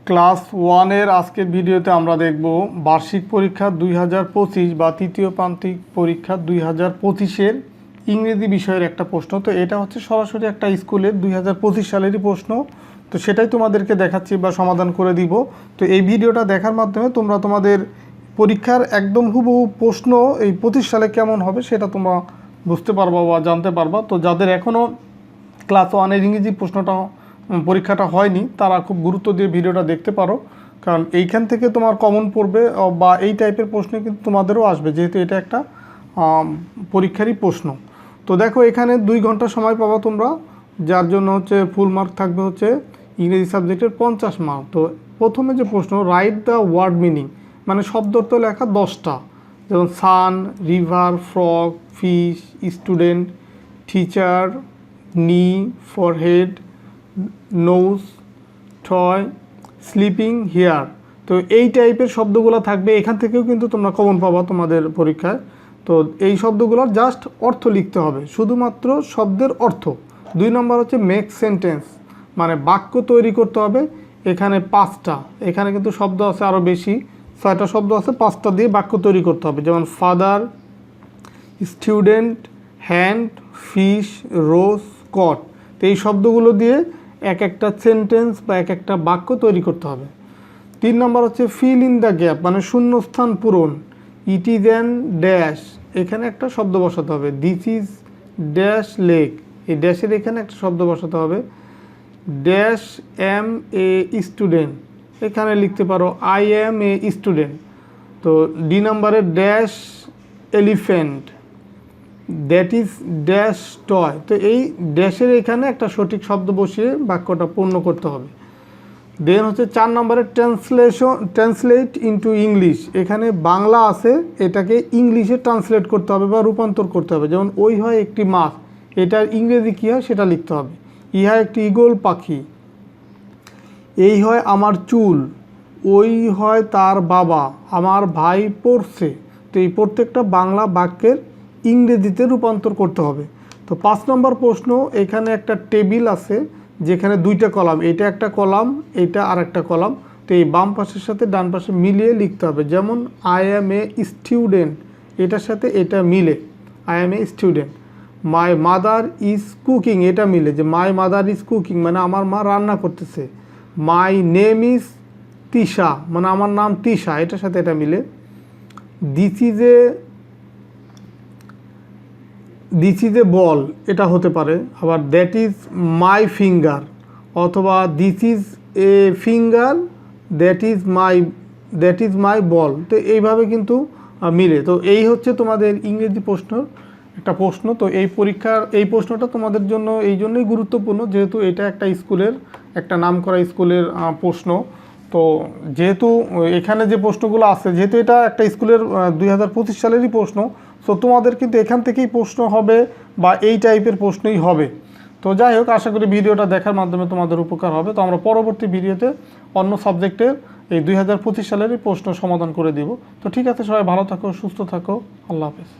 Class ওয়ানের আজকের ভিডিওতে আমরা দেখব বার্ষিক পরীক্ষা 2025 বা তৃতীয় প্রান্তিক পরীক্ষা 2025-এর ইংরেজি বিষয়ের একটা প্রশ্ন। তো এটা হচ্ছে সরাসরি একটা স্কুলের 2025 সালেরই প্রশ্ন। তো সেটাই তোমাদেরকে দেখাচ্ছি বা সমাধান করে দিব। তো এই ভিডিওটা দেখার মাধ্যমে তোমরা তোমাদের পরীক্ষার একদম হুবহু প্রশ্ন এই 25 সালে কেমন হবে সেটা তোমরা বুঝতে পারবা বা জানতে পারবা। তো যাদের এখনও ক্লাস ওয়ানের ইংরেজি পরীক্ষাটা হয়নি তারা খুব গুরুত্ব দিয়ে ভিডিওটা দেখতে পারো, কারণ এইখান থেকে তোমার কমন পড়বে বা এই টাইপের প্রশ্ন কিন্তু তোমাদেরও আসবে, যেহেতু এটা একটা পরীক্ষারই প্রশ্ন। তো দেখো, এখানে 2 ঘন্টা সময় পাবা তোমরা, যার জন্য হচ্ছে ফুল মার্ক থাকবে হচ্ছে ইংরেজি সাবজেক্টের 50 মার্ক। তো প্রথমে যে প্রশ্ন, রাইট দ্য ওয়ার্ড মিনিং, মানে শব্দ অর্থ লেখা 10টা, যেমন sun, river, frog, fish, student, teacher, knee, forehead, nose, toy, sleeping, here. তো এই টাইপের শব্দগুলো থাকবে, এখান থেকেও কিন্তু তোমরা কমন পাবা তোমাদের পরীক্ষায়। তো এই শব্দগুলোর জাস্ট অর্থ লিখতে হবে, শুধুমাত্র শব্দের অর্থ। 2 নম্বর হচ্ছে মেক সেন্টেন্স, মানে বাক্য তৈরি করতে হবে। এখানে 5টা, এখানে কিন্তু শব্দ আছে আরও বেশি, 6টা শব্দ আছে, 5টা দিয়ে বাক্য তৈরি করতে হবে, যেমন ফাদার, স্টুডেন্ট, হ্যান্ড, ফিশ, রোজ, কট। তো এই শব্দগুলো দিয়ে এক একটা সেন্টেন্স বা এক একটা বাক্য তৈরি করতে হবে। 3 নম্বর হচ্ছে ফিল ইন দ্য গ্যাপ, মানে শূন্যস্থান পূরণ। ইট ইজ অ্যান ড্যাশ, এখানে একটা শব্দ বসাতে হবে। দিস ইজ ড্যাশ লেক, এই ড্যাশের এখানে একটা শব্দ বসাতে হবে। ড্যাশ এম এ স্টুডেন্ট, এখানে লিখতে পারো আই এম এ স্টুডেন্ট। তো ডি নম্বরে dash elephant, that is dash toy. তো এই ড্যাশের এখানে একটা সঠিক শব্দ বসিয়ে বাক্যটা পূর্ণ করতে হবে। দেন হচ্ছে 4 নম্বরে ট্রান্সলেট ইনটু ইংলিশ, এখানে বাংলা আছে, এটাকে ইংলিশে ট্রান্সলেট করতে হবে বা রূপান্তর করতে হবে। যেমন ওই হয় একটি মাছ, এটার ইংরেজি কী হয় সেটা লিখতে হবে। ইহা একটি ঈগল পাখি। এই হয় আমার চুল। ওই হয় তার বাবা। আমার ভাই পড়ছে। তো এই প্রত্যেকটা বাংলা বাক্যের ইংরেজিতে রূপান্তর করতে হবে। তো 5 নম্বর প্রশ্ন, এখানে একটা টেবিল আছে যেখানে 2টা কলাম, এটা একটা কলাম, এটা আর একটা কলাম। তো এই বাম পাশের সাথে ডান পাশে মিলিয়ে লিখতে হবে। যেমন আই অ্যাম এ স্টুডেন্ট, এটার সাথে এটা মিলে I am a student. My mother is cooking, এটা মিলে যে মাই মাদার ইজ কুকিং, মানে আমার মা রান্না করতেছে। মাই নেম ইজ তিশা, মানে আমার নাম তিশা, এটার সাথে এটা মিলে। দিস ইজ এ বল, এটা হতে পারে। আবার দ্যাট ইজ মাই ফিঙ্গার, অথবা this is a finger, that is my ball. তো এইভাবে কিন্তু মিলে। তো এই হচ্ছে তোমাদের ইংরেজি প্রশ্নের একটা প্রশ্ন। তো এই প্রশ্নটা তোমাদের জন্য এই জন্যই গুরুত্বপূর্ণ, যেহেতু এটা একটা স্কুলের, একটা নামকরা স্কুলের প্রশ্ন। তো যেহেতু এখানে যে প্রশ্নগুলো আছে, যেহেতু এটা একটা স্কুলের 2025 সালেরই প্রশ্ন, সো তোমাদের কিন্তু এখান থেকেই প্রশ্ন হবে বা এই টাইপের প্রশ্নই হবে। তো যাই হোক, আশা করি ভিডিওটা দেখার মাধ্যমে তোমাদের উপকার হবে। তো আমরা পরবর্তী ভিডিওতে অন্য সাবজেক্টের এই 2025 সালেরই প্রশ্ন সমাধান করে দিব। তো ঠিক আছে, সবাই ভালো থাকো, সুস্থ থাকো, আল্লাহ হাফেজ।